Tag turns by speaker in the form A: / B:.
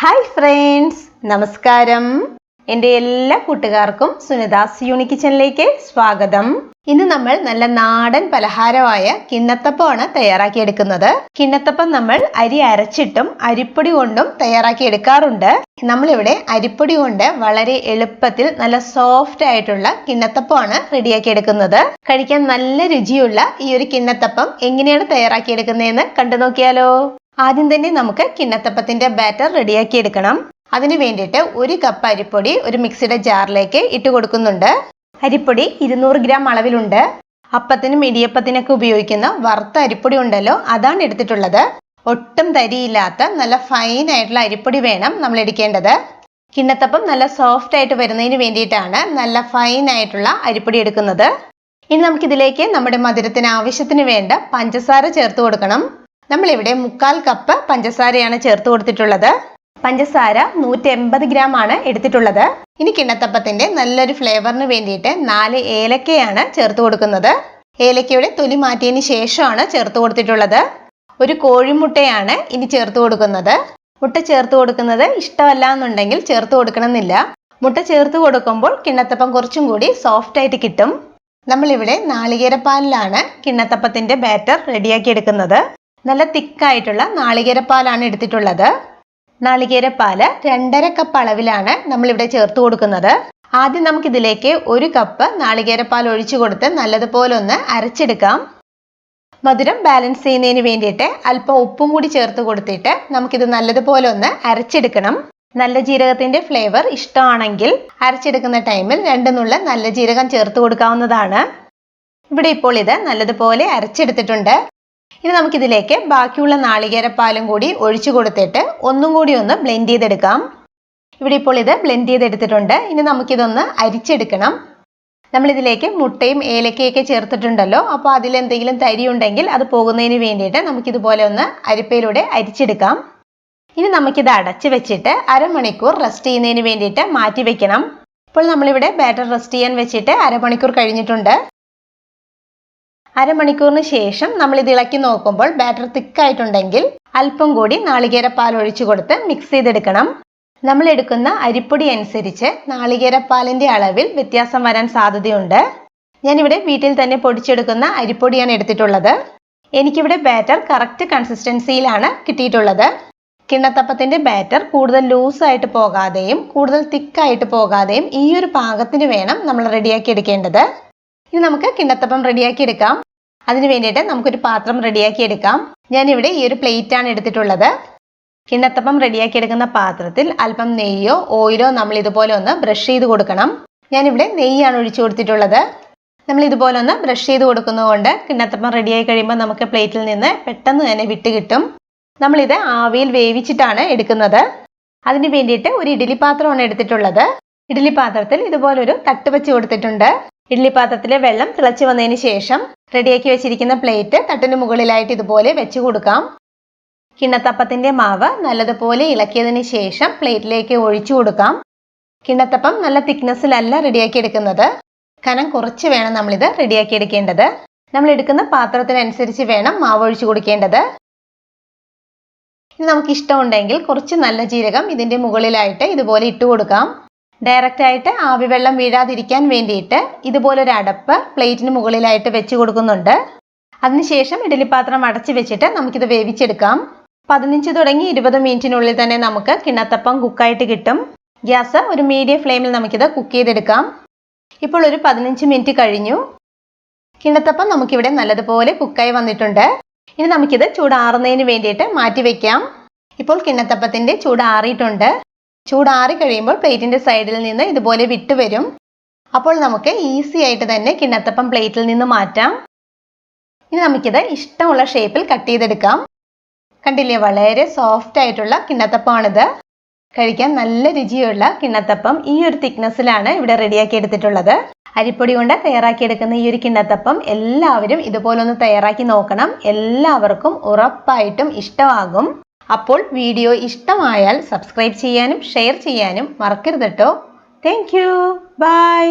A: Hi friends, നമസ്കാരം. എൻ്റെ എല്ലാ കൂട്ടുകാർക്കും സുനിതാസ് യൂണിക് കിച്ചണിലേക്ക് സ്വാഗതം. ഇന്ന് നമ്മൾ നല്ല നാടൻ പലഹാരമായ കിണ്ണത്തപ്പമാണ് തയ്യാറാക്കിയെടുക്കുന്നത്. കിണ്ണത്തപ്പം നമ്മൾ അരി അരച്ചിട്ടും അരിപ്പൊടി കൊണ്ടും തയ്യാറാക്കിയെടുക്കാറുണ്ട്. നമ്മളിവിടെ അരിപ്പൊടി കൊണ്ട് വളരെ എളുപ്പത്തിൽ നല്ല സോഫ്റ്റ് ആയിട്ടുള്ള കിണ്ണത്തപ്പമാണ് റെഡിയാക്കിയെടുക്കുന്നത്. കഴിക്കാൻ നല്ല രുചിയുള്ള ഈ ഒരു കിണ്ണത്തപ്പം എങ്ങനെയാണ് തയ്യാറാക്കിയെടുക്കുന്നതെന്ന് കണ്ടു നോക്കിയാലോ. ആദ്യം തന്നെ നമുക്ക് കിണ്ണത്തപ്പത്തിന്റെ ബാറ്റർ റെഡിയാക്കി എടുക്കണം. അതിന് വേണ്ടിയിട്ട് 1 കപ്പ് അരിപ്പൊടി ഒരു മിക്സിയുടെ ജാറിലേക്ക് ഇട്ട് കൊടുക്കുന്നുണ്ട്. അരിപ്പൊടി 200 ഗ്രാം അളവിലുണ്ട്. അപ്പത്തിനും ഇടിയപ്പത്തിനൊക്കെ ഉപയോഗിക്കുന്ന വറുത്ത അരിപ്പൊടി ഉണ്ടല്ലോ, അതാണ് എടുത്തിട്ടുള്ളത്. ഒട്ടും തരിയില്ലാത്ത നല്ല ഫൈൻ ആയിട്ടുള്ള അരിപ്പൊടി വേണം നമ്മൾ എടുക്കേണ്ടത്. കിണ്ണത്തപ്പം നല്ല സോഫ്റ്റ് ആയിട്ട് വരുന്നതിന് വേണ്ടിയിട്ടാണ് നല്ല ഫൈൻ ആയിട്ടുള്ള അരിപ്പൊടി എടുക്കുന്നത്. ഇനി നമുക്കിതിലേക്ക് നമ്മുടെ മധുരത്തിന് ആവശ്യത്തിന് വേണ്ട പഞ്ചസാര ചേർത്ത് കൊടുക്കണം. നമ്മളിവിടെ 1/4 കപ്പ് പഞ്ചസാരയാണ് ചേർത്ത് കൊടുത്തിട്ടുള്ളത്. പഞ്ചസാര 180 ഗ്രാം ആണ് എടുത്തിട്ടുള്ളത്. ഇനി കിണ്ണത്തപ്പത്തിന്റെ നല്ലൊരു ഫ്ലേവറിന് വേണ്ടിയിട്ട് 4 ഏലക്കയാണ് ചേർത്ത് കൊടുക്കുന്നത്. ഏലക്കയുടെ തൊലി മാറ്റിയതിന് ശേഷമാണ് ചേർത്ത് കൊടുത്തിട്ടുള്ളത്. ഒരു കോഴിമുട്ടയാണ് ഇനി ചേർത്ത് കൊടുക്കുന്നത്. മുട്ട ചേർത്ത് കൊടുക്കുന്നത് ഇഷ്ടമല്ല എന്നുണ്ടെങ്കിൽ ചേർത്ത് കൊടുക്കണമെന്നില്ല. മുട്ട ചേർത്ത് കൊടുക്കുമ്പോൾ കിണ്ണത്തപ്പം കുറച്ചും കൂടി സോഫ്റ്റ് ആയിട്ട് കിട്ടും. നമ്മളിവിടെ നാളികേരപ്പാലിലാണ് കിണ്ണത്തപ്പത്തിന്റെ ബാറ്റർ റെഡിയാക്കി എടുക്കുന്നത്. നല്ല തിക്കായിട്ടുള്ള നാളികേരപ്പാലാണ് എടുത്തിട്ടുള്ളത്. നാളികേരപ്പാല് 2.5 കപ്പ് അളവിലാണ് നമ്മളിവിടെ ചേർത്ത് കൊടുക്കുന്നത്. ആദ്യം നമുക്കിതിലേക്ക് 1 കപ്പ് നാളികേരപ്പാൽ ഒഴിച്ചു കൊടുത്ത് നല്ലതുപോലെ ഒന്ന് അരച്ചെടുക്കാം. മധുരം ബാലൻസ് ചെയ്യുന്നതിന് വേണ്ടിയിട്ട് അല്പം ഉപ്പും കൂടി ചേർത്ത് കൊടുത്തിട്ട് നമുക്കിത് നല്ലതുപോലെ ഒന്ന് അരച്ചെടുക്കണം. നല്ല ജീരകത്തിന്റെ ഫ്ലേവർ ഇഷ്ടമാണെങ്കിൽ അരച്ചെടുക്കുന്ന ടൈമിൽ 2 നുള്ള നല്ല ജീരകം ചേർത്ത് കൊടുക്കാവുന്നതാണ്. ഇവിടെ ഇപ്പോൾ ഇത് നല്ലതുപോലെ അരച്ചെടുത്തിട്ടുണ്ട്. ഇനി നമുക്കിതിലേക്ക് ബാക്കിയുള്ള നാളികേരപ്പാലും കൂടി ഒഴിച്ചു കൊടുത്തിട്ട് ഒന്നും കൂടി ഒന്ന് ബ്ലെൻഡ് ചെയ്തെടുക്കാം. ഇവിടെ ഇപ്പോൾ ഇത് ബ്ലെൻഡ് ചെയ്തെടുത്തിട്ടുണ്ട്. ഇനി നമുക്കിതൊന്ന് അരിച്ചെടുക്കണം. നമ്മളിതിലേക്ക് മുട്ടയും ഏലക്കയൊക്കെ ചേർത്തിട്ടുണ്ടല്ലോ, അപ്പോൾ അതിലെന്തെങ്കിലും തരി ഉണ്ടെങ്കിൽ അത് പോകുന്നതിന് വേണ്ടിയിട്ട് നമുക്കിതുപോലെ ഒന്ന് അരിപ്പയിലൂടെ അരിച്ചെടുക്കാം. ഇനി നമുക്കിത് അടച്ച് വെച്ചിട്ട് അരമണിക്കൂർ റെസ്റ്റ് ചെയ്യുന്നതിന് വേണ്ടിയിട്ട് മാറ്റി വെക്കണം. ഇപ്പോൾ നമ്മളിവിടെ ബാറ്റർ റെസ്റ്റ് ചെയ്യാൻ വെച്ചിട്ട് അരമണിക്കൂർ കഴിഞ്ഞിട്ടുണ്ട്. അരമണിക്കൂറിന് ശേഷം നമ്മൾ ഇത് ഇളക്കി നോക്കുമ്പോൾ ബാറ്റർ തിക്കായിട്ടുണ്ടെങ്കിൽ അല്പം കൂടി നാളികേരപ്പാൽ ഒഴിച്ചു കൊടുത്ത് മിക്സ് ചെയ്തെടുക്കണം. നമ്മൾ എടുക്കുന്ന അരിപ്പൊടി അനുസരിച്ച് നാളികേരപ്പാലിന്റെ അളവിൽ വ്യത്യാസം വരാൻ സാധ്യതയുണ്ട്. ഞാനിവിടെ വീട്ടിൽ തന്നെ പൊടിച്ചെടുക്കുന്ന അരിപ്പൊടിയാണ് എടുത്തിട്ടുള്ളത്. എനിക്കിവിടെ ബാറ്റർ കറക്റ്റ് കൺസിസ്റ്റൻസിയിലാണ് കിട്ടിയിട്ടുള്ളത്. കിണ്ണത്തപ്പത്തിന്റെ ബാറ്റർ കൂടുതൽ ലൂസായിട്ട് പോകാതെയും കൂടുതൽ തിക്കായിട്ട് പോകാതെയും ഈ ഒരു പാകത്തിന് വേണം നമ്മൾ റെഡിയാക്കി എടുക്കേണ്ടത്. ഇനി നമുക്ക് കിണ്ണത്തപ്പം റെഡിയാക്കി എടുക്കാം. അതിന് വേണ്ടിയിട്ട് നമുക്കൊരു പാത്രം റെഡിയാക്കി എടുക്കാം. ഞാനിവിടെ ഈ ഒരു പ്ലേറ്റ് ആണ് എടുത്തിട്ടുള്ളത്. കിണ്ണത്തപ്പം റെഡിയാക്കി എടുക്കുന്ന പാത്രത്തിൽ അല്പം നെയ്യോ ഓയിലോ നമ്മൾ ഇതുപോലെ ഒന്ന് ബ്രഷ് ചെയ്ത് കൊടുക്കണം. ഞാനിവിടെ നെയ്യാണ് ഒഴിച്ചു കൊടുത്തിട്ടുള്ളത്. നമ്മൾ ഇതുപോലെ ഒന്ന് ബ്രഷ് ചെയ്ത് കൊടുക്കുന്നതുകൊണ്ട് കിണ്ണത്തപ്പം റെഡിയായി കഴിയുമ്പോൾ നമുക്ക് പ്ലേറ്റിൽ നിന്ന് പെട്ടെന്ന് തന്നെ വിട്ട് കിട്ടും. നമ്മളിത് ആവിയിൽ വേവിച്ചിട്ടാണ് എടുക്കുന്നത്. അതിന് വേണ്ടിയിട്ട് ഒരു ഇഡ്ഡലി പാത്രമാണ് എടുത്തിട്ടുള്ളത്. ഇഡ്ഡലി പാത്രത്തിൽ ഇതുപോലൊരു തട്ട് വെച്ച് കൊടുത്തിട്ടുണ്ട്. ഇഡ്ഡലി പാത്രത്തിലെ വെള്ളം തിളച്ച് വന്നതിന് ശേഷം റെഡിയാക്കി വെച്ചിരിക്കുന്ന പ്ലേറ്റ് തട്ടിന് മുകളിലായിട്ട് ഇതുപോലെ വെച്ച് കൊടുക്കാം. കിണ്ണത്തപ്പത്തിന്റെ മാവ് നല്ലതുപോലെ ഇളക്കിയതിന് ശേഷം പ്ലേറ്റിലേക്ക് ഒഴിച്ചു കൊടുക്കാം. കിണ്ണത്തപ്പം നല്ല തിക്നെസ്സിലല്ല റെഡിയാക്കി എടുക്കുന്നത്. കനം കുറച്ച് വേണം നമ്മളിത് റെഡിയാക്കി എടുക്കേണ്ടത്. നമ്മൾ എടുക്കുന്ന പാത്രത്തിനനുസരിച്ച് വേണം മാവ് ഒഴിച്ചു കൊടുക്കേണ്ടത്. ഇനി നമുക്ക് ഇഷ്ടമുണ്ടെങ്കിൽ കുറച്ച് നല്ല ജീരകം ഇതിന്റെ മുകളിലായിട്ട് ഇതുപോലെ ഇട്ട് കൊടുക്കാം. ഡയറക്റ്റ് ആയിട്ട് ആവി വെള്ളം വീഴാതിരിക്കാൻ വേണ്ടിയിട്ട് ഇതുപോലൊരു അടപ്പ് പ്ലേറ്റിന് മുകളിലായിട്ട് വെച്ച് കൊടുക്കുന്നുണ്ട്. അതിനുശേഷം ഇഡ്ഡലി പാത്രം അടച്ചു വെച്ചിട്ട് നമുക്കിത് വേവിച്ചെടുക്കാം. 15 തുടങ്ങി 20 മിനിറ്റിനുള്ളിൽ തന്നെ നമുക്ക് കിണ്ണത്തപ്പം കുക്കായിട്ട് കിട്ടും. ഗ്യാസ് ഒരു മീഡിയം ഫ്ലെയിമിൽ നമുക്കിത് കുക്ക് ചെയ്തെടുക്കാം. ഇപ്പോൾ ഒരു 15 മിനിറ്റ് കഴിഞ്ഞു. കിണ്ണത്തപ്പം നമുക്കിവിടെ നല്ലതുപോലെ കുക്കായി വന്നിട്ടുണ്ട്. ഇനി നമുക്കിത് ചൂടാറുന്നതിന് വേണ്ടിയിട്ട് മാറ്റി വെക്കാം. ഇപ്പോൾ കിണ്ണത്തപ്പത്തിന്റെ ചൂടാറിയിട്ടുണ്ട്. ചൂടാറി കഴിയുമ്പോൾ പ്ലേറ്റിന്റെ സൈഡിൽ നിന്ന് ഇതുപോലെ വിട്ട് വരും. അപ്പോൾ നമുക്ക് ഈസി ആയിട്ട് തന്നെ കിണ്ണത്തപ്പം പ്ലേറ്റിൽ നിന്ന് മാറ്റാം. ഇനി നമുക്കിത് ഇഷ്ടമുള്ള ഷേപ്പിൽ കട്ട് ചെയ്തെടുക്കാം. കണ്ടില്ലേ, വളരെ സോഫ്റ്റ് ആയിട്ടുള്ള കിണ്ണത്തപ്പമാണിത്. കഴിക്കാൻ നല്ല രുചിയുള്ള കിണ്ണത്തപ്പം ഈ ഒരു തിക്നെസ്സിലാണ് ഇവിടെ റെഡിയാക്കി എടുത്തിട്ടുള്ളത്. അരിപ്പൊടി കൊണ്ട് തയ്യാറാക്കിയെടുക്കുന്ന ഈ ഒരു കിണ്ണത്തപ്പം എല്ലാവരും ഇതുപോലെ ഒന്ന് തയ്യാറാക്കി നോക്കണം. എല്ലാവർക്കും ഉറപ്പായിട്ടും ഇഷ്ടമാകും. അപ്പോൾ വീഡിയോ ഇഷ്ടമായാൽ സബ്സ്ക്രൈബ് ചെയ്യാനും ഷെയർ ചെയ്യാനും മറക്കരുത് കേട്ടോ. Thank you. ബൈ.